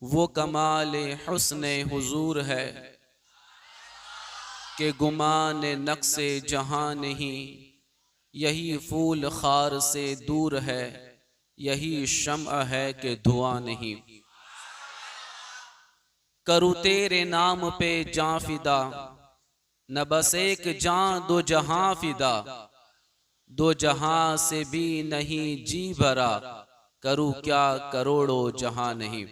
वो कमाल हुस्न हुजूर है कि गुमान नक्शे जहां नहीं। यही फूल खार से दूर है, यही शम्अ है कि धुआं नहीं। करूँ तेरे नाम पे जां फिदा, न बस एक जां दो जहां फिदा। दो जहां से भी नहीं जी भरा, करूँ क्या करोड़ों जहां नहीं।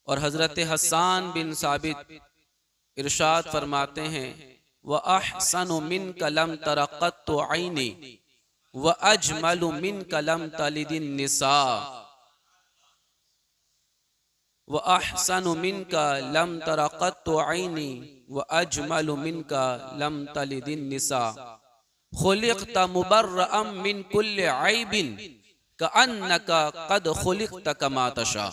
और हजरत हसन बिन साबित इरशाद फरमाते हैं, व अहसनु मिन कलम तरक़्क़तु ऐनी व अजमलु मिन कलम तलिदिन निसा। व अहसनु मिन कलम तरक़्क़तु ऐनी व अजमलु मिन कलम तलिदिन निसा। खुलिक़्त मुबर्रअम मिन कुल्लि ऐबिन कअन्नका क़द खुलिक़्त कमा तशा।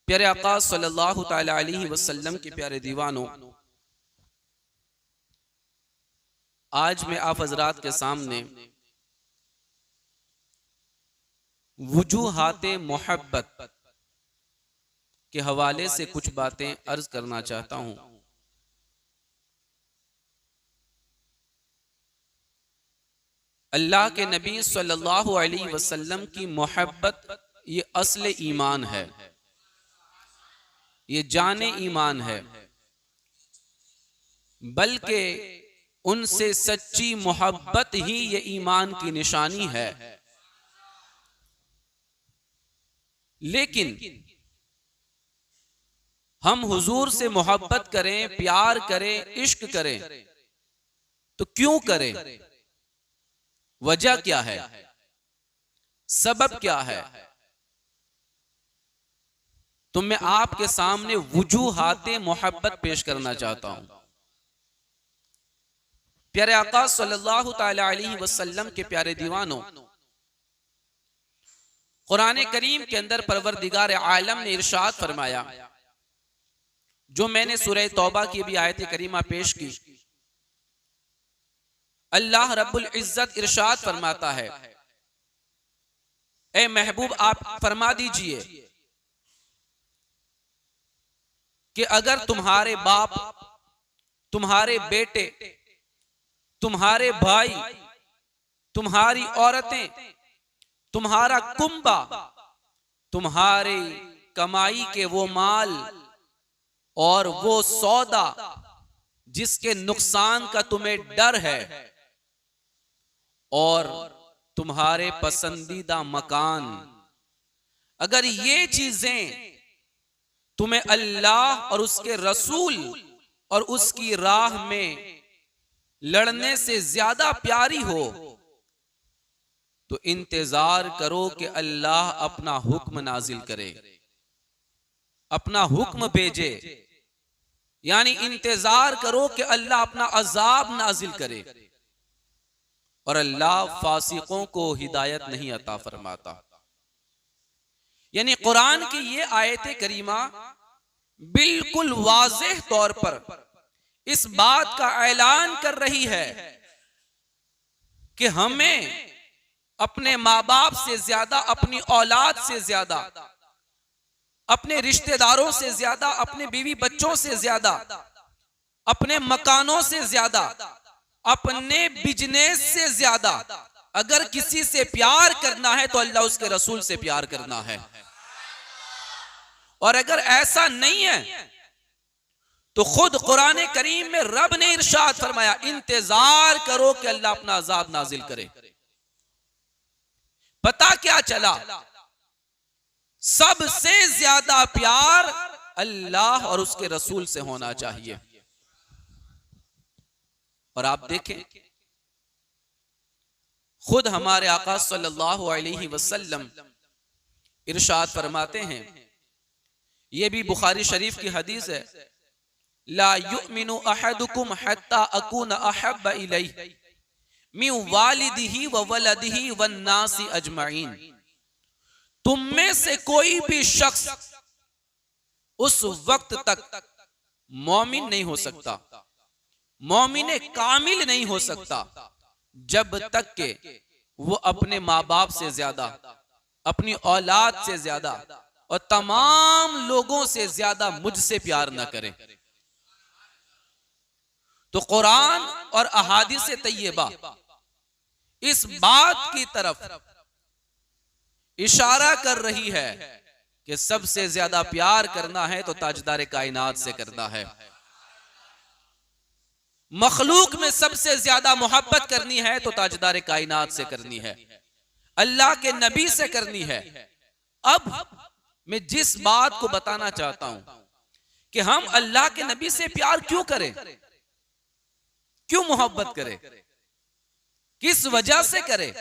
प्यारे आका सल्लल्लाहु तआला अलैहि वसल्लम के प्यारे दीवानों, आज मैं आप हजरात के सामने वजूहाते मोहब्बत के हवाले से कुछ बातें अर्ज करना चाहता हूं। अल्लाह के नबी सल्लल्लाहु अलैहि वसल्लम की मोहब्बत ये असले ईमान है, ये जाने ईमान है, बल्कि उनसे सच्ची मोहब्बत ही ये ईमान की निशानी है। लेकिन हम हुजूर से मोहब्बत करें, प्यार करें, इश्क करें तो क्यों करें? वजह क्या है? सबब क्या है? तो मैं आपके सामने वजूहाते मोहब्बत पेश करना चाहता हूं। प्यारे आका सल्लल्लाहु तआला अलैहि वसल्लम के प्यारे दीवानों, कुरान करीम के अंदर परवरदिगार आलम ने इरशाद फरमाया, जो मैंने सूरह तौबा की भी आयत करीमा पेश की। अल्लाह रब्बुल इज्जत इरशाद फरमाता है, ए महबूब आप फरमा दीजिए कि अगर तुम्हारे बाप, तुम्हारे बेटे, तुम्हारे भाई, तुम्हारी औरतें, तुम्हारा कुंबा, तुम्हारी कमाई के वो माल और वो सौदा जिसके नुकसान का तुम्हें डर है, और तुम्हारे पसंदीदा मकान, अगर ये चीजें तुम्हें अल्लाह और उसके रसूल और उसकी राह में लड़ने से ज्यादा प्यारी हो, तो इंतजार करो कि अल्लाह अपना हुक्म नाजिल करे, अपना हुक्म भेजे। यानी इंतजार करो कि अल्लाह अपना अजाब नाजिल करे। और अल्लाह फासिकों को हिदायत नहीं अता फरमाता। यानी कुरान की ये आयत करीमा बिल्कुल वाज़ेह तौर पर इस बात का ऐलान कर रही है कि हमें अपने माँ बाप से ज्यादा, अपनी औलाद से ज्यादा, अपने रिश्तेदारों से ज्यादा, अपने बीवी बच्चों से ज्यादा, अपने मकानों से ज्यादा, अपने बिजनेस से ज्यादा अगर किसी से प्यार करना है तो अल्लाह उसके रसूल से प्यार करना है। और अगर ऐसा नहीं है तो खुद कुरान करीम में रब ने इरशाद फरमाया, इंतजार करो कि अल्लाह अपना अजाब नाजिल करे। पता क्या चला? सबसे ज्यादा प्यार अल्लाह और उसके रसूल से होना चाहिए। और आप देखें, खुद हमारे आका सल्लल्लाहु अलैहि वसल्लम इरशाद फरमाते हैं, यह भी बुखारी शरीफ की हदीस है, ला युमिनु अहदुकुम हत्ता अकून अहब्ब इलैहि मिन वालिदिही व वलदिही वन नासी अजमईन। तुम में से कोई भी शख्स उस वक्त तक मोमिन नहीं हो सकता, मोमिन कामिल नहीं हो सकता, जब तक के वो अपने माँ बाप से ज्यादा, अपनी औलाद से ज्यादा और तमाम लोगों से ज्यादा मुझसे प्यार न करें। तो कुरान और अहादीस तैयबा इस बात की तरफ इशारा कर रही है कि सबसे ज्यादा प्यार करना है तो ताजदार कायनात से करना है। मखलूक में सबसे ज्यादा मोहब्बत करनी है तो ताजदार कायनात से करनी है, अल्लाह के नबी से करनी है। अब मैं जिस बात को बताना चाहता हूं कि हम अल्लाह के नबी से प्यार क्यों करें, क्यों मोहब्बत करें, किस वजह से करें,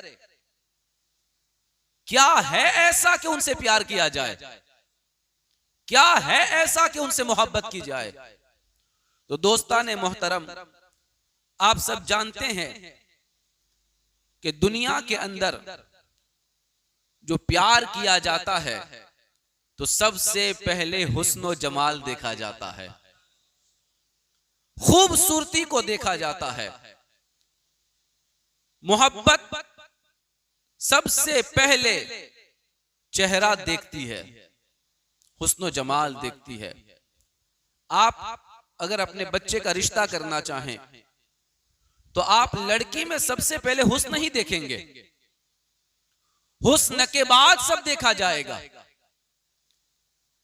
क्या है ऐसा कि उनसे प्यार किया जाए, क्या है ऐसा कि उनसे मोहब्बत की जाए। तो दोस्ताने मोहतरम, आप सब जानते हैं कि दुनिया के अंदर जो प्यार किया जाता है तो सबसे पहले हुस्न जमाल देखा जाता है, खूबसूरती को देखा जाता है। मोहब्बत सबसे पहले चेहरा देखती है, हुस्न जमाल देखती है। आप अगर अपने बच्चे का रिश्ता करना चाहें तो आप लड़की में सबसे पहले हुस्न ही देखेंगे, हुस्न के बाद सब देखा जाएगा।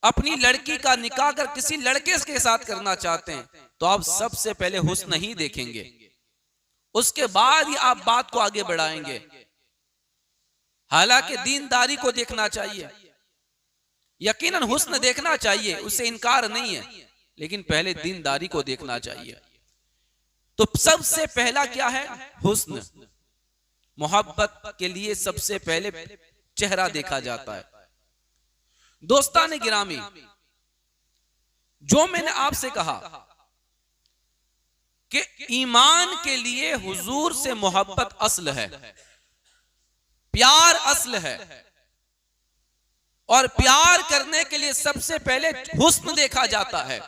अपनी लड़की का निकाह अगर किसी लड़के के साथ करना चाहते हैं तो आप सबसे पहले हुस्न ही देखेंगे, उसके बाद ही आप बात को आगे बढ़ाएंगे। हालांकि दीनदारी को देखना चाहिए, यकीनन हुस्न देखना चाहिए, उससे इनकार नहीं है, लेकिन पहले दीनदारी को देखना चाहिए। तो सबसे पहला क्या है? हुस्न। मोहब्बत के लिए सबसे पहले चेहरा देखा जाता है। दोस्ताने गिरामी, जो मैंने आपसे कहा कि ईमान के लिए हुजूर से मोहब्बत असल है, प्यार असल है, और प्यार करने के लिए सबसे पहले हुस्न देखा जाता है।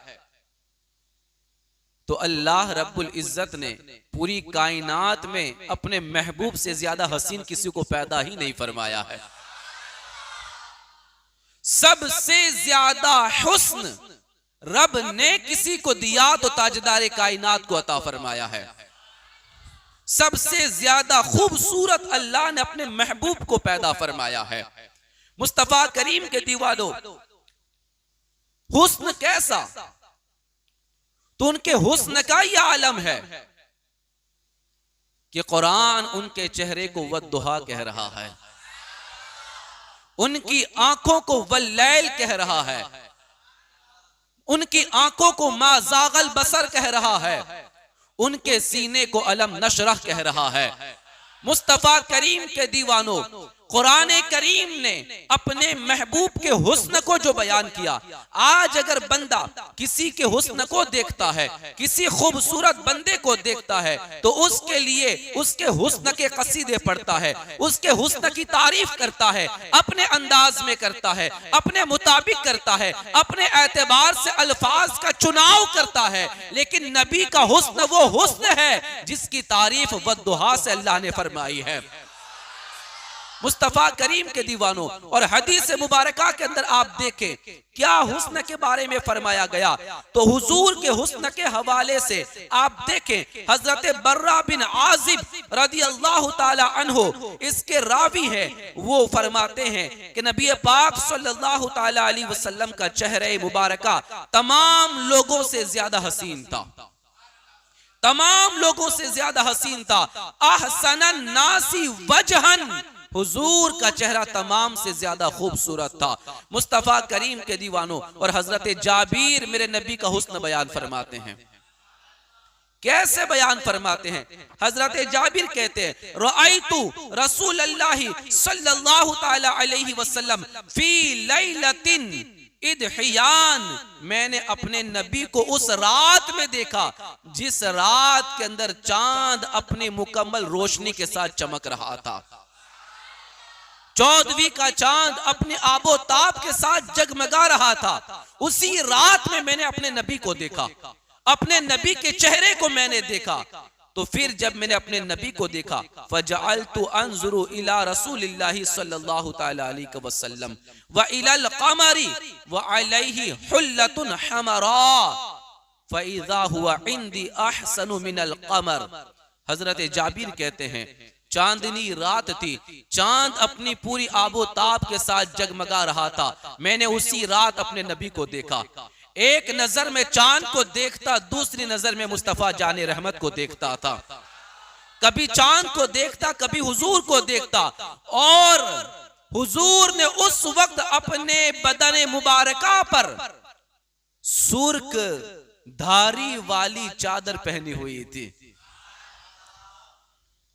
तो अल्लाह रब्बुल इज्जत ने पूरी कायनात में अपने महबूब से ज्यादा हसीन किसी को पैदा ही नहीं फरमाया है। सबसे ज्यादा हुस्न रब ने किसी को दिया तो ताजदार कायनात को अता फरमाया है। सबसे ज्यादा खूबसूरत अल्लाह ने अपने महबूब को पैदा फरमाया है। मुस्तफा करीम के दीवानो, हुस्न कैसा? तो उनके हुस्न का यह आलम है कि कुरान उनके चेहरे को वद्दुहा कह रहा है, उनकी आंखों को वल्लैल कह रहा है, उनकी आंखों को मा ज़ागल बसर कह रहा है, उनके सीने को अलम नशरह कह रहा है। मुस्तफा करीम के दीवानों, कुरान करीम ने अपने महबूब के हुस्न को जो बयान किया, आज अगर बंदा किसी के हुस्न को देखता है, किसी खूबसूरत बंदे को देखता है, तो उसके लिए उसके हुस्न के कसीदे पढ़ता है, उसके हुस्न की तारीफ करता है, अपने अंदाज में करता है, अपने मुताबिक करता है, अपने एतबार से अल्फाज का चुनाव करता है। लेकिन नबी का हुस्न वो हुस्न है जिसकी तारीफ वद्दुहा से अल्लाह ने फरमाई है। मुस्तफा करीम के दीवानों, और हदीस मुबारका के अंदर आप देखें क्या हुस्न के बारे में फरमाया गया। तो हुजूर के हुस्न के हवाले से आप देखें, हजरत बर्रा बिन आजिब रदी अल्लाह ताला अन्हो इसके रावी है, वो फरमाते हैं कि नबी पाक सल्लल्लाहु ताला अलैहि वसल्लम का चेहरे मुबारका तमाम लोगों से ज्यादा हसीन था, तमाम लोगों से ज्यादा हसीन था। अहसनन नासी वजहन, हुजूर का चेहरा तमाम से ज्यादा खूबसूरत था। मुस्तफा करीम के दीवानों, और हजरत जाबीर मेरे नबी का हुस्न बयान फरमाते हैं। कैसे बयान फरमाते हैं? हजरत जाबिर कहते हैं, रअयतु रसूलल्लाहि सल्लल्लाहु ताला अलैहि वसल्लम फी लैलतिन इदहियान, मैंने अपने नबी को उस रात में देखा जिस रात के अंदर चांद अपनी मुकम्मल रोशनी के साथ चमक रहा था। 14वीं का चांद अपने आबो ताब के साथ जगमगा रहा था। उसी रात में मैंने अपने नबी को देखा, अपने नबी के चेहरे को मैंने देखा। तो फिर जब मैंने अपने नबी को देखा, फजअलतु अंजुरु इला रसूलिल्लाहि सल्लल्लाहु तआला अलैहि वसल्लम व इलल क़मरी व अलैहि हुल्लतुन हमरा फइज़ा हुवा इंदी अहसनु मिनल क़मर। हजरत जाबिर कहते हैं, चांदनी रात थी, चांद अपनी पूरी आबोताब के साथ जगमगा रहा था। मैंने उसी रात अपने नबी को देखा। एक नजर में चांद को देखता, दूसरी नजर में मुस्तफा जाने रहमत को देखता था। कभी चांद को देखता, कभी हुजूर को देखता। और हुजूर ने उस वक्त अपने बदन मुबारका पर सुर्ख धारी वाली चादर पहनी हुई थी।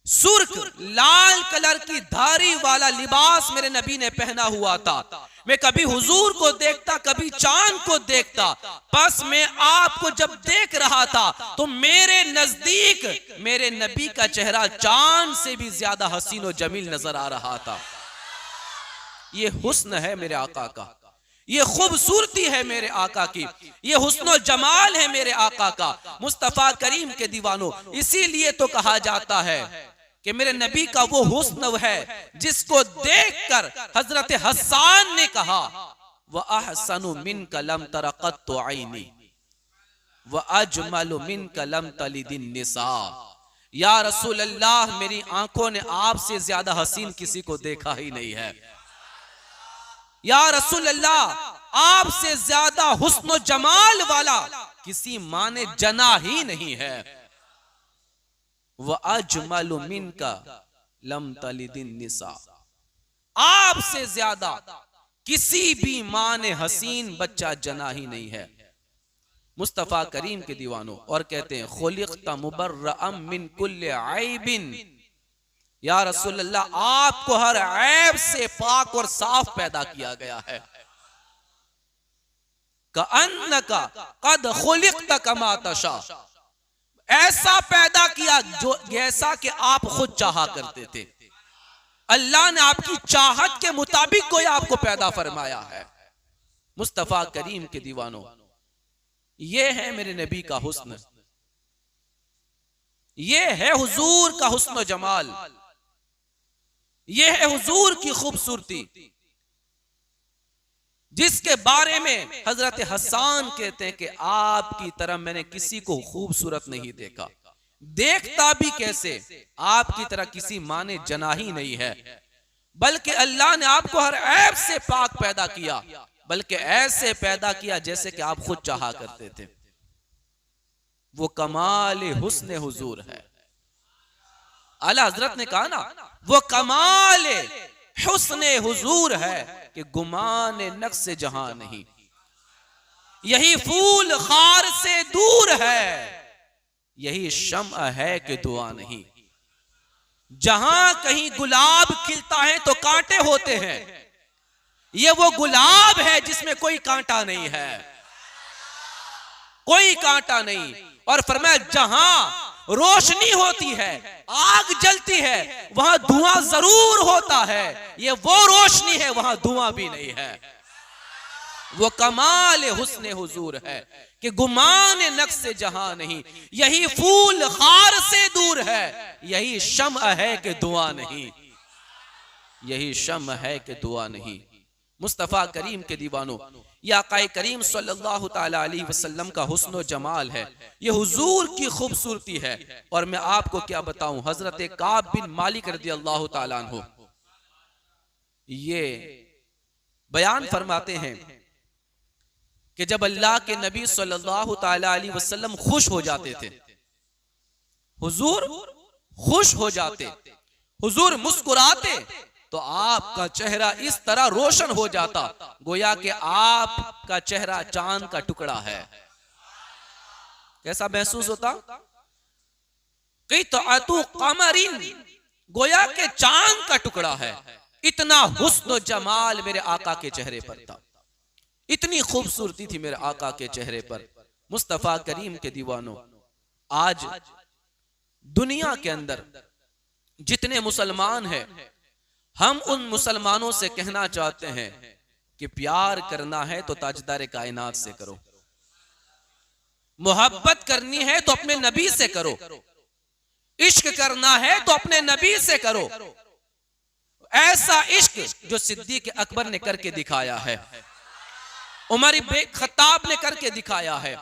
सुर्ख लाल कलर की धारी वाला लिबास मेरे नबी ने पहना हुआ था। मैं कभी हुजूर को देखता, कभी चांद को देखता। बस मैं आपको जब देख रहा था तो मेरे नजदीक मेरे नबी का चेहरा चांद से भी ज्यादा हसीन और जमील नजर आ रहा था। ये हुस्न है मेरे आका का, ये खूबसूरती है मेरे आका की, ये हुस्न और जमाल है मेरे आका का। मुस्तफा करीम के दीवानों, इसीलिए तो कहा जाता है कि मेरे नबी का वो हुस्न है जिसको देखकर हजरत हसन ने कहा, व अहसनु मिनका लम तरा क़त्तु ऐनी व अजमलु मिनका लम तलिदिन निसा। या रसूल अल्लाह, मेरी आंखों ने आपसे ज्यादा हसीन किसी को देखा ही नहीं है। या रसूल अल्लाह, आपसे ज्यादा हुस्न जमाल वाला किसी माँ ने जना ही नहीं है। व अजमलु मिनका लम तलिदिन निसा, आपसे ज्यादा किसी भी माँ ने हसीन बच्चा जना ही नहीं है। मुस्तफा करीम के दीवानों, और कहते हैं, खुलिक़्ता मुबर्रअम मिन कुल्li ऐबिन। या रसूल अल्लाह, आपको हर ऐब से पाक और साफ पैदा किया गया है। कअन्नका क़द खुलिक़्ता कमा तशा, ऐसा पैदा किया जो जैसा कि आप खुद चाहा करते थे। अल्लाह ने आपकी चाहत के मुताबिक कोई आपको पैदा फरमाया है। मुस्तफा करीम के दीवानों, ये है मेरे नबी का हुस्न, ये है हुजूर का हुस्न जमाल, ये है हुजूर की खूबसूरती, जिसके बारे में हजरत हसन कहते हैं कि आपकी तरह मैंने किसी को खूबसूरत नहीं देखा। देखता भी कैसे, आपकी तरह किसी माँ ने जना ही नहीं है। बल्कि अल्लाह ने आपको हर ऐब से पाक पैदा किया, बल्कि ऐसे पैदा किया जैसे कि आप खुद चाहा करते थे। वो कमाल हुस्न हुजूर है। आला हजरत ने कहा ना, वो कमाल हुस्न हुजूर है कि गुमान नक्श से जहां नहीं। यही फूल खार से दूर है, यही शम्अ है कि दुआ नहीं। जहां कहीं गुलाब खिलता है तो कांटे होते हैं, ये वो गुलाब है जिसमें कोई कांटा नहीं है, कोई कांटा नहीं। और फरमाया, जहां रोशनी होती है, आग जलती है, वहां धुआं जरूर होता है। ये वो रोशनी है, वहां धुआं भी नहीं है। वो कमाल हुस्न हुजूर है कि गुमान नक्श से जहां नहीं। यही फूल खार से दूर है, यही शम्अ है कि दुआ नहीं, यही शम्अ है कि दुआ नहीं। मुस्तफा करीम के दीवानों, या आक़ाए करीम सल्लल्लाहु ताला अलैहि वसल्लम का हुस्न जमाल है, ये हुजूर की खूबसूरती है। और मैं आपको क्या बताऊं, हजरत काब बिन मालिक रज़ियल्लाहु ताला अन्हु ये बयान फरमाते हैं कि जब अल्लाह के नबी सल्लल्लाहु ताला अलैहि वसल्लम खुश हो जाते थे, हुजूर खुश हो जाते, हुजूर मुस्कुराते, तो आपका चेहरा इस तरह रोशन हो जाता गोया कि आपका चेहरा चांद का टुकड़ा है। कैसा महसूस होता? क़ित्अतु क़मरिन, गोया के चांद का टुकड़ा है। इतना हुस्न जमाल मेरे आका के चेहरे पर था, इतनी खूबसूरती थी मेरे आका के चेहरे पर। मुस्तफा करीम के दीवानों, आज दुनिया के अंदर जितने मुसलमान हैं, हम उन मुसलमानों से कहना चाहते हैं कि प्यार करना है तो ताजदार कायनात से करो, मोहब्बत करनी है तो अपने नबी से करो, इश्क करना है तो अपने नबी से करो। ऐसा इश्क जो सिद्दीक अकबर ने करके दिखाया है, उमर इब्न खत्ताब ने करके दिखाया है,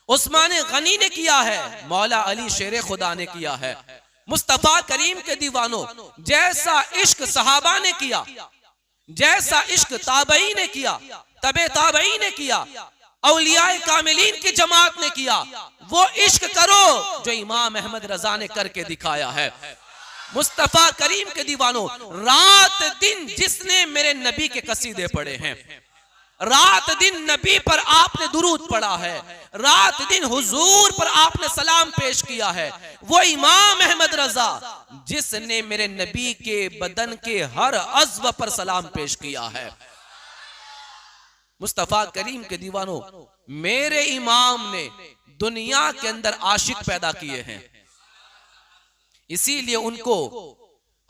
उस्मान गनी ने किया है, मौला अली शेर खुदा ने किया है। मुस्तफा करीम के दीवानों, जैसा इश्क सहाबा ने किया, जैसा इश्क ताबई ने किया, तबे ताबई ने किया, औलियाए कामिलीन की जमात ने किया, वो इश्क करो जो इमाम अहमद रजा ने करके दिखाया है। मुस्तफा करीम के दीवानों, रात दिन जिसने मेरे नबी के कसीदे पढ़े हैं, रात दिन नबी पर आपने दुरूद पढ़ा है, रात दिन हुजूर पर आपने सलाम पेश किया है, वो इमाम अहमद रजा जिसने मेरे नबी के बदन के हर अज़्व पर सलाम पेश किया है। मुस्तफा करीम के दीवानों, मेरे इमाम ने दुनिया के अंदर आशिक पैदा किए हैं, इसीलिए उनको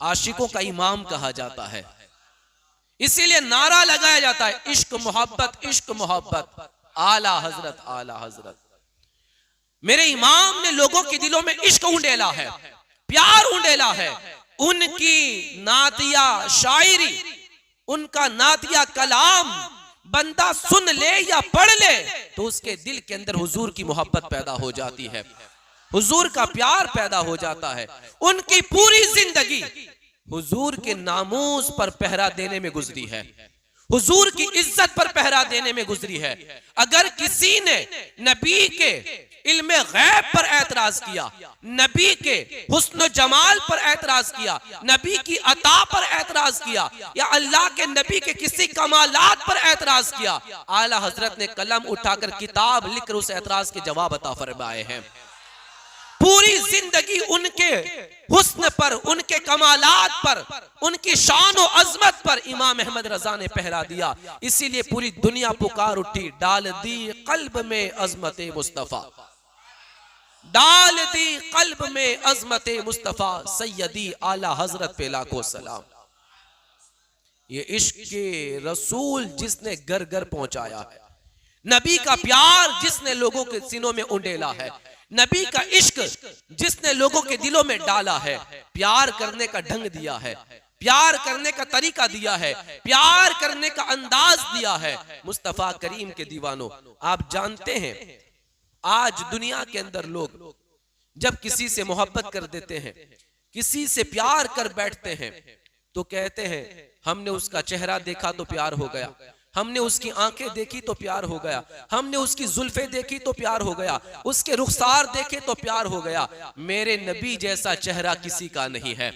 आशिकों का इमाम कहा जाता है। इसीलिए नारा लगाया जाता है, इश्क मोहब्बत, इश्क मोहब्बत, आला हजरत, आला हजरत। मेरे इमाम ने लोगों के दिलों में इश्क उंडेला है, प्यार उंडेला है। उनकी नातिया शायरी, उनका नातिया कलाम बंदा सुन ले या पढ़ ले तो उसके दिल के अंदर हुजूर की मोहब्बत पैदा हो जाती है, हुजूर का प्यार पैदा हो जाता है। उनकी पूरी जिंदगी हुजूर के नामूस पर पहरा देने में गुजरी है, हुजूर की इज्जत पर पहरा देने में गुजरी है। अगर किसी ने नबी के इल्मे गैब पर एतराज किया, नबी के हुस्न जमाल पर एतराज किया, नबी की अता पर एतराज किया, या अल्लाह के नबी के किसी कमालात पर एतराज किया, आला हजरत ने कलम उठाकर किताब लिखकर उस एतराज के जवाब अता फरमाए हैं। पूरी जिंदगी उनके हुस्न पर, उनके कमालात पर, उनकी शान और अजमत पर इमाम अहमद रजा ने पहरा दिया। इसीलिए पूरी दुनिया पुकार उठी, डाल दी कल्ब में अजमत मुस्तफा, डाल दी कल्ब में अजमत मुस्तफा, सैयदी आला हजरत पे लाखों सलाम। ये इश्क के रसूल जिसने घर घर पहुंचाया है, नबी का प्यार जिसने लोगों के सीनों में उंडेला है, नबी का इश्क जिसने लोगों के दिलों में डाला है, प्यार करने का ढंग दिया है, प्यार करने का तरीका दिया है, प्यार करने का अंदाज दिया है। मुस्तफा करीम के दीवानों, आप जानते हैं आज दुनिया के अंदर लोग जब किसी से मोहब्बत कर देते हैं, किसी से प्यार कर बैठते हैं, तो कहते हैं हमने उसका चेहरा देखा तो प्यार हो गया, हमने उसकी आंखें देखी तो प्यार हो गया, हमने उसकी जुल्फे देखी तो प्यार हो गया, उसके रुखसार देखे तो प्यार हो गया। मेरे नबी जैसा चेहरा किसी का नहीं है,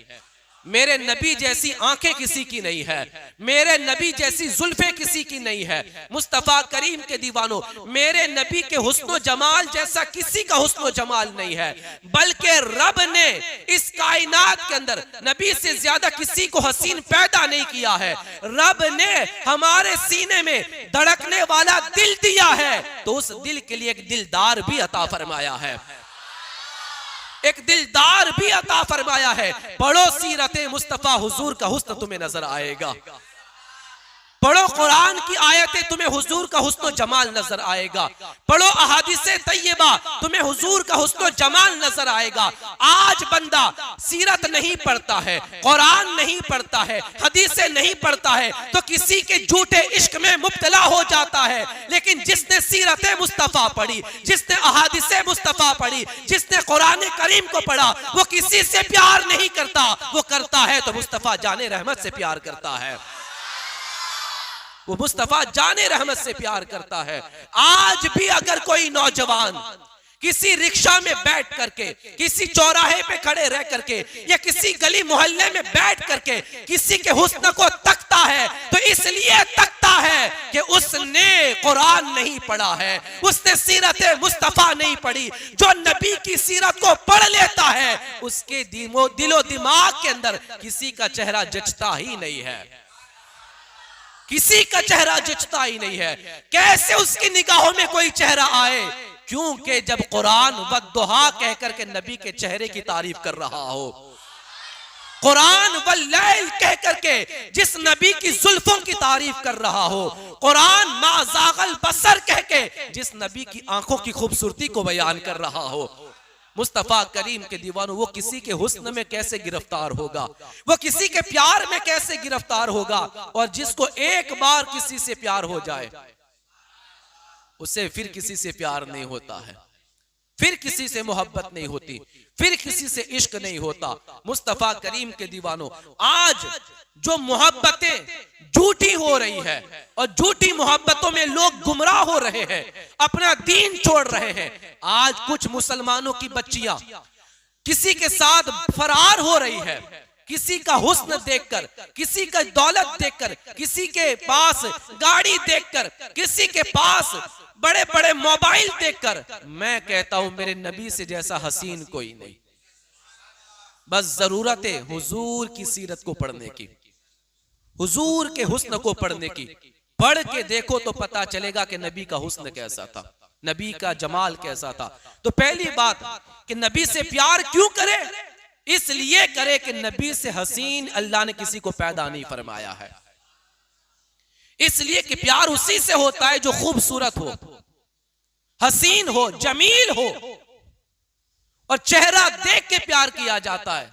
मेरे नबी जैसी आंखें किसी की नहीं है, मेरे नबी जैसी जुल्फे किसी की नहीं है। मुस्तफा करीम के दीवानों, मेरे नबी के हुस्न जमाल जैसा किसी का हुस्न जमाल नहीं है, बल्कि रब ने इस कायनात के अंदर नबी से ज्यादा किसी को हसीन पैदा नहीं किया है। रब ने हमारे सीने में धड़कने वाला दिल दिया है, तो उस दिल के लिए एक दिलदार भी अता फरमाया है, एक दिलदार भी अता फरमाया है। पढ़ो सीरत मुस्तफा, हुजूर का हुस्न तुम्हें नजर आएगा। पढ़ो कुरान की आयतें, तुम्हें हुजूर का हुस्न जमाल नजर आएगा। पढ़ो अहादीसे तैयबा, तुम्हें हुजूर का हुस्न जमाल नजर आएगा। आज बंदा सीरत नहीं पढ़ता है, कुरान नहीं पढ़ता है, हदीसें नहीं पढ़ता है, तो किसी के झूठे इश्क में मुब्तला हो जाता है। लेकिन जिसने सीरत मुस्तफा पढ़ी, जिसने अहादीसे मुस्तफा पढ़ी, जिसने कुरान करीम को पढ़ा, वो किसी से प्यार नहीं करता, वो करता है तो मुस्तफा जाने रहमत से प्यार करता है, वो मुस्तफा जाने रहमत से प्यार करता है। आज भी अगर कोई नौजवान किसी रिक्शा में बैठ करके, किसी चौराहे पे खड़े रह करके, या किसी गली मोहल्ले में बैठ करके किसी के हुस्न को तकता है, तो इसलिए तकता है कि उसने कुरान नहीं पढ़ा है, उसने सीरत मुस्तफा नहीं पढ़ी। जो नबी की सीरत को पढ़ लेता है, उसके दिलो दिमाग के अंदर किसी का चेहरा जचता ही नहीं है, किसी का चेहरा जचता ही नहीं है। कैसे उसकी निगाहों में कोई चेहरा आए? क्योंकि जब कुरान वद्दुहा कह करके नबी के चेहरे की तारीफ कर रहा हो, कुरान वल्लैल कह करके जिस नबी की जुल्फों की तारीफ कर रहा हो, कुरान मा ज़ागल बसर कह के जिस नबी की आंखों की खूबसूरती को बयान कर रहा हो, मुस्तफा करीम के दीवानों, वो किसी के हुस्न में कैसे गिरफ्तार होगा, वो किसी के प्यार में कैसे गिरफ्तार होगा। और जिसको एक बार किसी से प्यार हो जाए उसे फिर किसी से प्यार नहीं होता है, फिर किसी से मोहब्बत नहीं होती, फिर किसी से इश्क नहीं होता। मुस्तफा करीम के दीवानों, आज जो मोहब्बतें झूठी हो रही है और झूठी मोहब्बतों में लोग गुमराह हो रहे हैं, अपना दीन छोड़ रहे हैं। आज कुछ मुसलमानों की बच्चियां किसी के साथ फरार हो रही है, किसी का हुस्न देखकर, किसी का दौलत देखकर, किसी के पास गाड़ी देखकर, किसी के पास बड़े बड़े मोबाइल देखकर। मैं कहता हूं मेरे नबी से जैसा हसीन कोई नहीं। बस जरूरत है हुजूर की सीरत को पढ़ने की, हुजूर के हुस्न को पढ़ने की। पढ़ के देखो तो पता चलेगा कि नबी का हुस्न कैसा था, नबी का जमाल कैसा था। तो पहली बात कि नबी से प्यार क्यों करे, इसलिए करे कि नबी से हसीन अल्लाह ने किसी को पैदा नहीं फरमाया है। इसलिए कि प्यार उसी से होता है जो खूबसूरत हो, हसीन हो, जमील हो, और चेहरा देख के प्यार किया जाता है।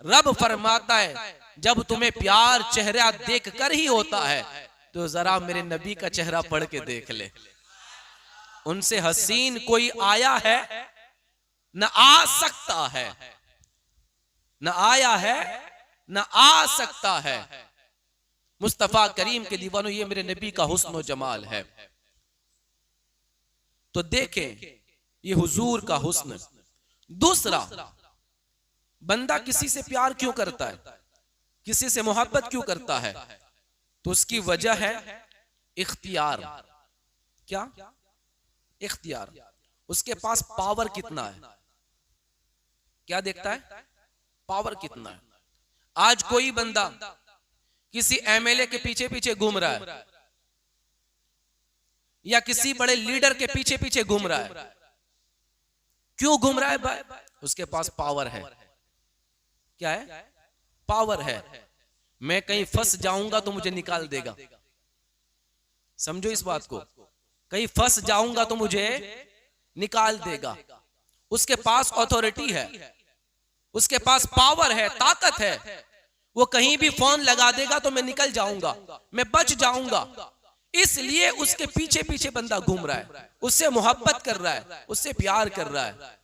रब फरमाता है जब तुम्हें प्यार चेहरा देख कर ही होता है तो जरा मेरे नबी का चेहरा पढ़ के देख ले। उनसे हसीन कोई आया है न आ सकता है, न आया है न आ सकता है। मुस्तफा करीम के दीवानों, ये मेरे नबी का हुस्न और जमाल है। तो देखें ये हुजूर का हुस्न। दूसरा, बंदा किसी से प्यार क्यों करता है, किसी से मोहब्बत क्यों करता है, तो उसकी वजह है इख्तियार। क्या? इख्तियार। उसके पास पावर कितना है, क्या देखता है? पावर कितना है। आज कोई बंदा किसी एमएलए के पीछे पीछे घूम रहा है या किसी बड़े लीडर के पीछे पीछे घूम रहा है, क्यों घूम रहा है भाई? उसके पास पावर है। क्या है? पावर है। मैं कहीं फंस जाऊंगा तो मुझे निकाल देगा, समझो इस बात को। कहीं फंस जाऊंगा तो मुझे निकाल देगा। उसके पास अथॉरिटी है, उसके पास पावर है, ताकत है। वो कहीं भी फोन लगा देगा तो मैं निकल जाऊंगा, मैं बच जाऊंगा। इसलिए उसके पीछे पीछे बंदा घूम रहा है, उससे मोहब्बत कर रहा है, उससे प्यार कर रहा है।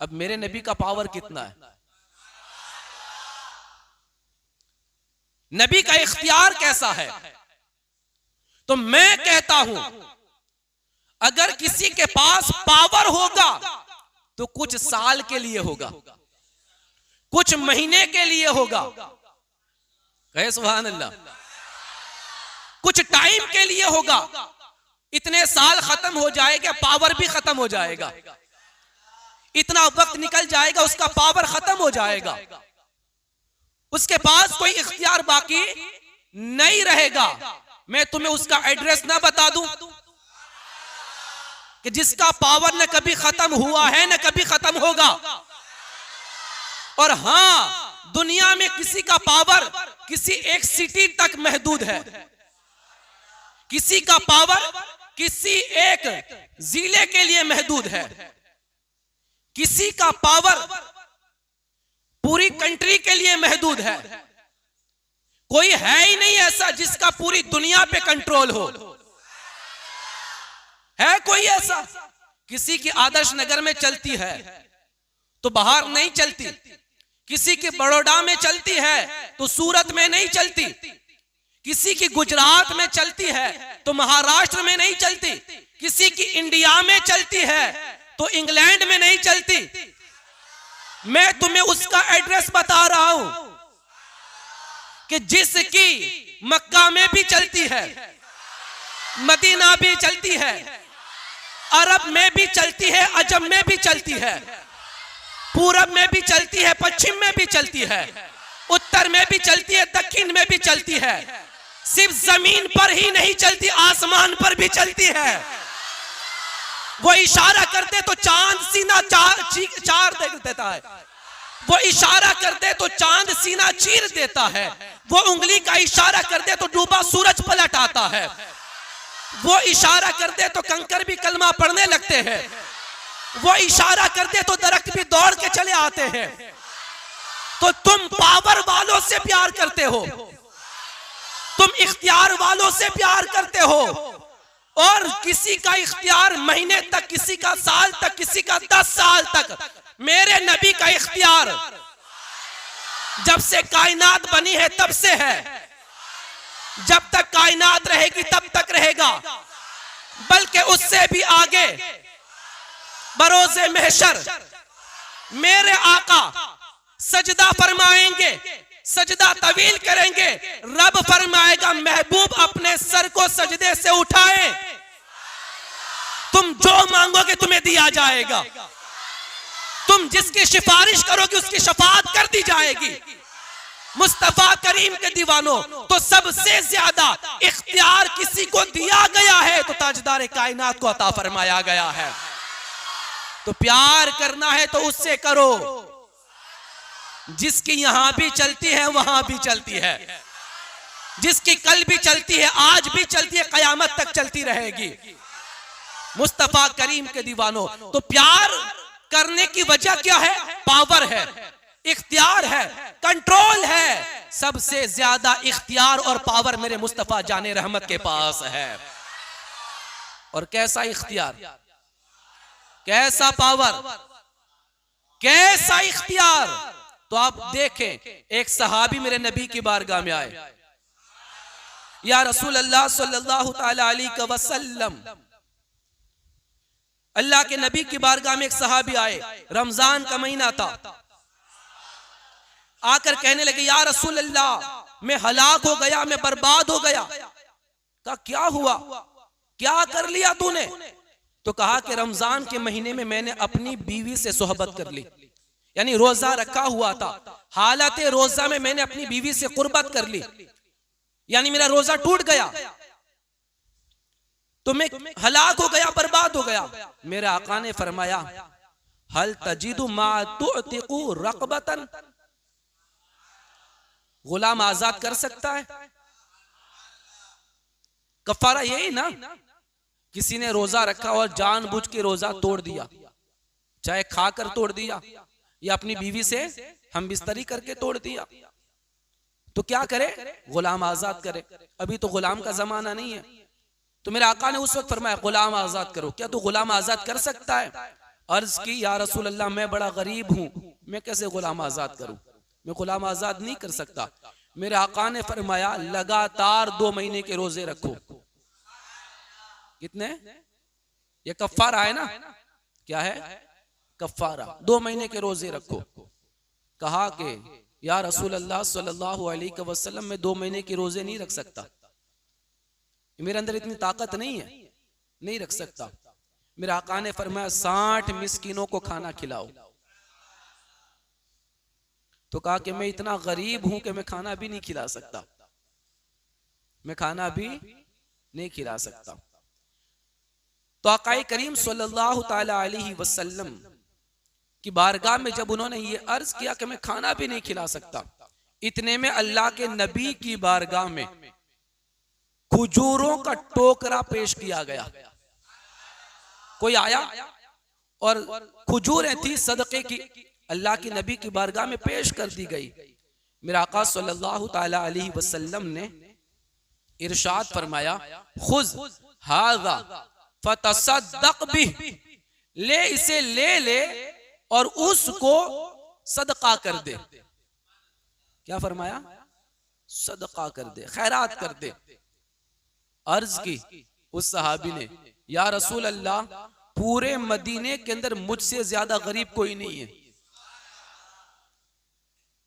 अब मेरे नबी का पावर कितना है, नबी का इख्तियार कैसा है? तो मैं कहता हूं अगर किसी के पास पावर होगा तो कुछ साल के लिए होगा, कुछ महीने के लिए होगा, कहे सुभान अल्लाह, कुछ टाइम के लिए होगा। इतने साल खत्म हो जाएगा, पावर भी खत्म हो जाएगा। इतना वक्त निकल जाएगा, उसका पावर खत्म हो जाएगा, उसके पास कोई इख्तियार बाकी नहीं रहेगा। मैं तुम्हें उसका एड्रेस ना बता दूं कि जिसका पावर न कभी खत्म हुआ है न कभी खत्म होगा। और हां, दुनिया में किसी का पावर किसी एक सिटी तक महदूद है, किसी का पावर किसी एक जिले के लिए महदूद है, किसी का पावर पूरी कंट्री के लिए महदूद है। कोई है ही नहीं ऐसा जिसका पूरी दुनिया पे कंट्रोल हो। है कोई ऐसा? किसी की आदर्श नगर में चलती है तो बाहर नहीं चलती, किसी की बड़ौदा में चलती है तो सूरत में नहीं चलती, किसी की गुजरात में चलती है तो महाराष्ट्र में नहीं चलती, किसी की इंडिया में चलती है तो इंग्लैंड में नहीं चलती। मैं तुम्हें उसका एड्रेस बता रहा हूं कि जिसकी मक्का में भी चलती है, मदीना भी चलती है, अरब में भी चलती है, अजम में भी चलती है, पूरब में भी चलती है, पश्चिम में भी चलती है, उत्तर में भी चलती है, दक्षिण में भी चलती है। सिर्फ जमीन पर ही नहीं चलती, आसमान पर भी चलती है। वो इशारा करते तो चांद सीना चार देता है, वो इशारा करते तो चांद सीना चीर देता है, वो उंगली का इशारा करते तो डूबा सूरज पलट आता है, वो इशारा करते तो कंकर भी कलमा पढ़ने लगते हैं। वो इशारा कर दे तो दरख्त भी दौड़ के चले आते हैं। तो तुम पावर वालों से प्यार करते हो, तुम इख्तियार वालों से प्यार करते हो, और किसी का इख्तियार महीने तक, किसी का साल तक, किसी का 10 साल तक। मेरे नबी का इख्तियार जब से कायनात बनी है तब से है, जब तक कायनात रहेगी तब तक रहेगा, बल्कि उससे भी आगे। बरोज़े महशर मेरे आका सजदा फरमाएंगे, सजदा तवील करेंगे, रब फरमाएगा महबूब अपने सर को सजदे से उठाए, तुम जो मांगोगे तुम्हें दिया जाएगा, तुम जिसकी सिफारिश करोगे उसकी शफाअत कर दी जाएगी। मुस्तफा करीम के दीवानों, तो सबसे ज्यादा इख्तियार किसी को दिया गया है तो ताजदार कायनात को अता फरमाया गया है। तो प्यार करना है तो उससे करो जिसकी यहां भी चलती है वहां भी चलती है, जिसकी कल भी चलती है, आज भी चलती है, कयामत तक चलती रहेगी। मुस्तफा करीम के दीवानों, तो प्यार करने की वजह क्या है? पावर है, इख्तियार है, कंट्रोल है। सबसे ज्यादा इख्तियार और पावर मेरे मुस्तफा जाने रहमत के पास है। और कैसा इख्तियार, कैसा पावर, कैसा इख्तियार। तो आप देखें, एक सहाबी मेरे नबी की बारगाह में आए, या रसूल अल्लाह सल्लल्लाहु ताला अलैहि वसल्लम, अल्लाह के नबी की बारगाह में एक सहाबी आए, रमजान का महीना था, आकर कहने लगे या रसूल अल्लाह मैं हलाक हो गया, मैं बर्बाद हो गया। कहा क्या हुआ, क्या कर लिया तूने? तो कहा कि रमजान के महीने में मैंने अपनी बीवी से सोहबत कर ली, यानी रोजा रखा हुआ था, हालत रोजा में मैंने अपनी बीवी से कुर्बत कर ली, यानी मेरा रोजा टूट गया, तो मैं हलाक हो गया, बर्बाद हो गया। मेरे आका ने फरमाया हल तजिदु मा तुअतिकु रक़बतन, गुलाम आजाद कर सकता है? कफारा यही ना, किसी ने रोजा रखा और जानबूझ के रोजा तोड़ दिया, चाहे खाकर तोड़ दिया या अपनी बीवी से हम बिस्तरी करके तोड़ दिया, तो क्या करे? गुलाम आजाद करे। अभी तो गुलाम का जमाना नहीं है, तो मेरे आका ने उस वक्त फरमाया गुलाम आजाद करो। क्या तू गुलाम आजाद कर सकता है? अर्ज की या रसूल अल्लाह मैं बड़ा गरीब हूं, मैं कैसे गुलाम आजाद करूं, मैं गुलाम आजाद नहीं कर सकता। मेरे आका ने फरमाया लगातार 2 महीने के रोजे रखो। कितने? ये कफ्फारा है ना, क्या है? कफ्फारा। 2 महीने के रोजे रखो। कहा कि या रसूल अल्लाह सल्लल्लाहु अलैहि वसल्लम मैं 2 महीने के रोजे नहीं रख सकता, मेरे अंदर इतनी ताकत नहीं है, नहीं रख सकता। मेरे आका ने फरमाया 60 मिस्कीनों को खाना खिलाओ। तो कहा कि मैं इतना गरीब हूं कि मैं खाना भी नहीं खिला सकता, मैं खाना भी नहीं खिला सकता। तो आकाए करीम सल्लल्लाहु ताला अलैहि वसल्लम की बारगाह में जब उन्होंने ये अर्ज किया कि मैं खाना भी नहीं खिला सकता, इतने में अल्लाह के नबी की बारगाह में खजूरों का टोकरा पेश किया गया। कोई आया और खजूरें थी सदके की, अल्लाह के नबी की बारगाह में पेश कर दी गई। मेरा आका सल्लल्लाहु ताला अलैहि वसल्लम ने इरशाद फरमाया खुज़ हाज़ा फतसद्दक़ बिह, ले इसे ले ले और उसको सदका कर दे। क्या फरमाया? सदका कर दे, खैरात कर दे। अर्ज की उस सहाबी ने या रसूल अल्लाह पूरे मदीने के अंदर मुझसे ज्यादा गरीब कोई नहीं है।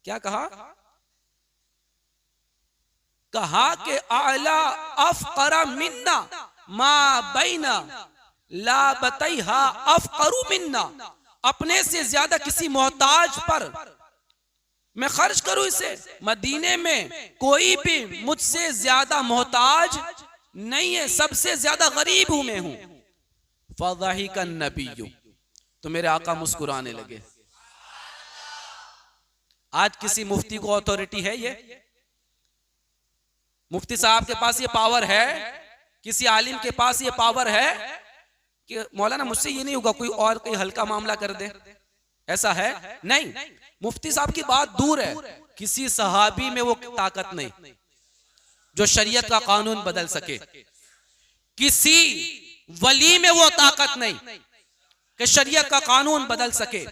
क्या कहा? कहा कि आला अफकरा मिन्ना मा बैना ला बतैहा अफकरु मिन्ना, अपने से ज्यादा किसी मोहताज पर मैं खर्च करूं इसे। मदीने में कोई भी मुझसे ज्यादा मोहताज नहीं है, सबसे ज्यादा गरीब हूं मैं हूं। फज़ाहिका नबिय्यु, तो मेरे आका मुस्कुराने लगे। आज किसी मुफ्ती को अथॉरिटी है? ये मुफ्ती साहब के पास ये पावर है? किसी आलिम के पास ये पावर है कि मौलाना मुझसे ये नहीं होगा, कोई और कोई हल्का मामला कर दे, ऐसा है नहीं। मुफ्ती साहब की बात दूर है, किसी सहाबी में वो ताकत नहीं जो शरीयत का कानून बदल सके, किसी वली में वो ताकत नहीं कि शरीयत का कानून बदल सके,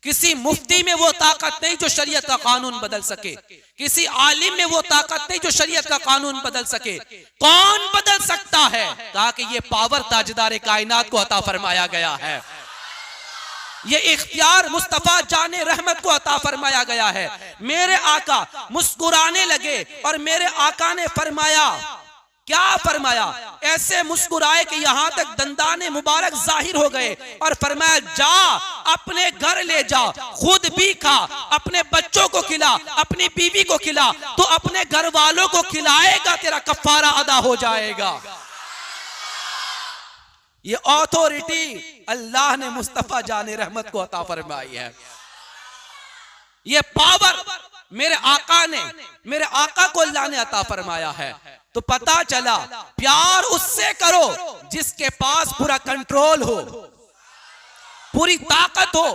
किसी मुफ्ती में वो ताकत नहीं जो शरीयत का कानून बदल सके, किसी आलिम में वो ताकत नहीं जो शरीयत का कानून बदल सके। कौन बदल सकता है? कहा कि ये पावर ताजदार कायनात को अता फरमाया गया है, ये इख्तियार मुस्तफा जाने रहमत को अता फरमाया गया है। मेरे आका मुस्कुराने लगे और मेरे आका ने फरमाया, क्या फरमाया? ऐसे मुस्कुराए कि यहां तक दंदाने मुबारक जाहिर हो गए और फरमाया, जा अपने घर ले जा, खुद भी खा, अपने बच्चों को खिला, अपनी बीवी को खिला, तो अपने घर वालों को खिलाएगा, तेरा कफारा अदा हो जाएगा। ये ऑथोरिटी अल्लाह ने मुस्तफा जाने रहमत को अता फरमाई है। ये पावर मेरे आका ने, मेरे आका को अल्लाह ने अता फरमाया है। तो पता चला प्यार उससे करो जिसके पास पूरा कंट्रोल हो, पूरी ताकत हो,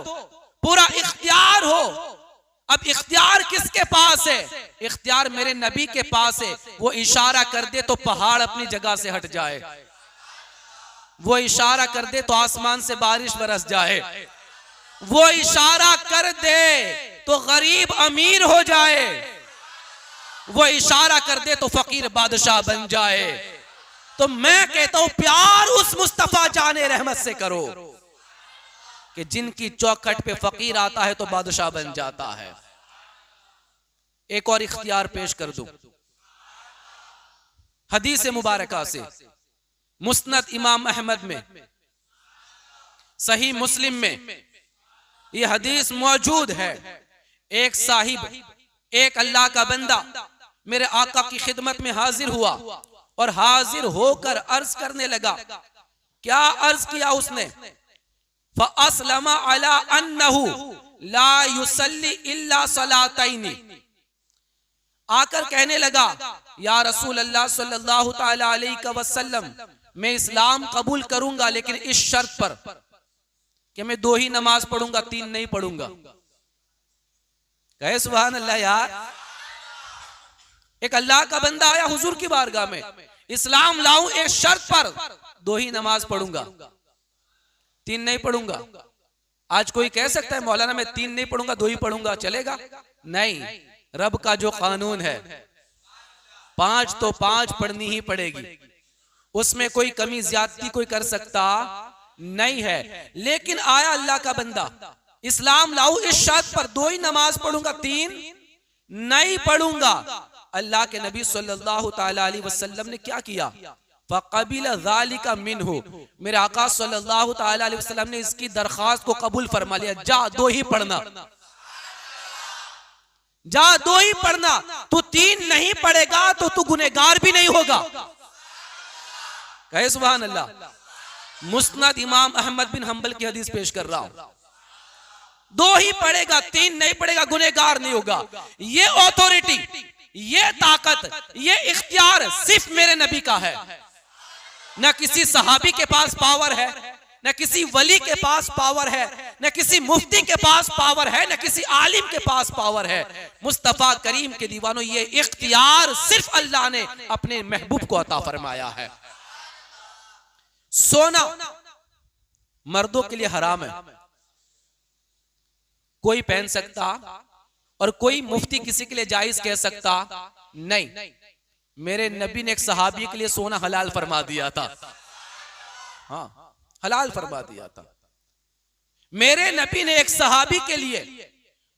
पूरा इख्तियार हो। अब इख्तियार किसके पास है? इख्तियार मेरे नबी के पास है। वो इशारा कर दे तो पहाड़ अपनी जगह से हट जाए, वो इशारा कर दे तो आसमान से बारिश बरस जाए, वो इशारा कर दे तो गरीब अमीर हो जाए, वो इशारा कर दे तो फकीर बादशाह बन जाए। तो मैं कहता हूं प्यार उस मुस्तफा जाने रहमत से करो कि जिनकी चौखट पे फकीर आता है तो बादशाह बन जाता है। एक और इख्तियार पेश कर दूं हदीस मुबारका से, मुस्नद इमाम अहमद में, सही मुस्लिम में यह हदीस मौजूद है। एक साहिब, एक अल्लाह का बंदा मेरे आका की खिदमत में हाजिर हुआ और हाजिर होकर अर्ज करने लगा। क्या अर्ज किया उसने? फ़अस्लमा अला अन्नहु ला युसल्ली इल्ला सलातैनी। आकर कहने लगा, या रसूल अल्लाह सल्लल्लाहु तआला अलैहि वसल्लम, मैं इस्लाम कबूल करूंगा लेकिन इस शर्त पर कि मैं 2 ही नमाज पढ़ूंगा, 3 नहीं पढ़ूंगा। कहे सुभान अल्लाह। यार एक अल्लाह का बंदा आया हुजूर की बारगाह में, इस्लाम लाऊं एक शर्त पर, 2 ही नमाज पढ़ूंगा, 3 नहीं पढ़ूंगा। आज कोई कह सकता है मौलाना मैं 3 नहीं पढ़ूंगा, 2 ही पढ़ूंगा, चलेगा? नहीं, रब का जो कानून है 5 तो 5 पढ़नी ही पड़ेगी, उसमें कोई कमी ज्यादती कोई कर सकता नहीं है। लेकिन आया अल्लाह का बंदा, इस्लाम लाऊं इस शर्त पर, 2 ही नमाज पढ़ूंगा, 3 नहीं पढ़ूंगा। अल्लाह के नबी सल्लल्लाहु तआला अलैहि वसल्लम ने क्या किया? फ़क़बिल ज़ालिका मिन्हु, मेरे आका सल्लल्लाहु तआला अलैहि वसल्लम ने इसकी दरख्वास्त को कबूल फरमा लिया। जा 2 ही पढ़ना, जा 2 ही पढ़ना, तू 3 नहीं पढ़ेगा तो तू गुनहगार भी नहीं होगा। कहे सुभान अल्लाह। मुस्नद इमाम अहमद बिन हंबल की हदीस पेश कर रहा हूं। 2 ही पढ़ेगा, 3 नहीं पढ़ेगा, गुनहगार नहीं होगा। ये ऑथोरिटी, ये ताकत, ये इख्तियार सिर्फ मेरे नबी का है। न किसी सहाबी के पास पावर है, न किसी वली के पास पावर है, न किसी मुफ्ती के पास पावर है, न किसी आलिम के पास पावर है। मुस्तफा करीम के दीवानों, ये इख्तियार सिर्फ अल्लाह ने अपने महबूब को अता फरमाया है। सोना मर्दों के लिए हराम है, कोई पहन सकता और कोई मुफ्ती किसी के लिए जायज कह सकता नहीं। मेरे नबी ने एक सहाबी के लिए सोना हलाल फरमा दिया था। हाँ, हलाल फरमा दिया था। मेरे नबी ने एक सहाबी के लिए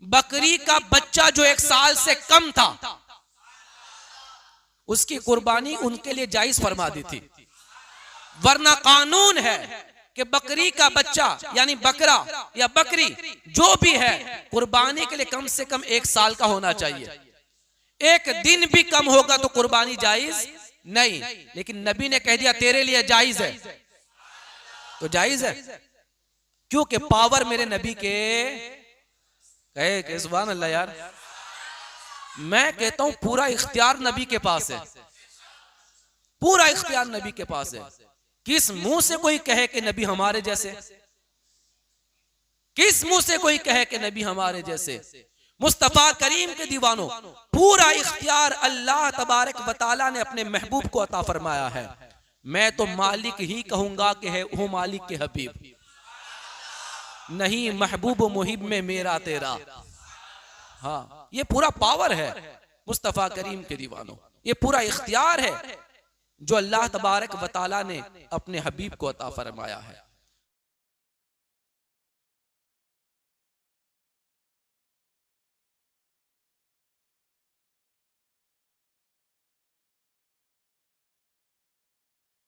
बकरी का बच्चा जो 1 साल से कम था, उसकी कुर्बानी उनके लिए जायज फरमा दी थी। वरना कानून है कि बकरी का बच्चा यानी बकरा या बकरी जो भी है, कुर्बानी के लिए कम से कम 1 साल का होना चाहिए। 1 दिन भी कम होगा तो कुर्बानी जायज नहीं। लेकिन नबी ने कह दिया तेरे लिए जायज है, तो जायज है, क्योंकि पावर मेरे नबी के। कहे सुभान अल्लाह। यार मैं कहता हूं पूरा इख्तियार नबी के पास है, पूरा इख्तियार नबी के पास है। किस मुंह से कोई कहे कि नबी हमारे जैसे, किस मुंह से कोई कहे कि नबी हमारे जैसे। मुस्तफा करीम के दीवानों, पूरा इख्तियार अल्लाह तबारक व तआला ने अपने महबूब को अता फरमाया है। मैं तो मालिक ही कहूंगा कि है वो मालिक के हबीब, नहीं महबूब मुहिब में मेरा तेरा। हाँ, ये पूरा पावर है मुस्तफा करीम के दीवानों, ये पूरा इख्तियार है जो अल्लाह तबारक व तआला ने अपने हबीब को अता फरमाया है।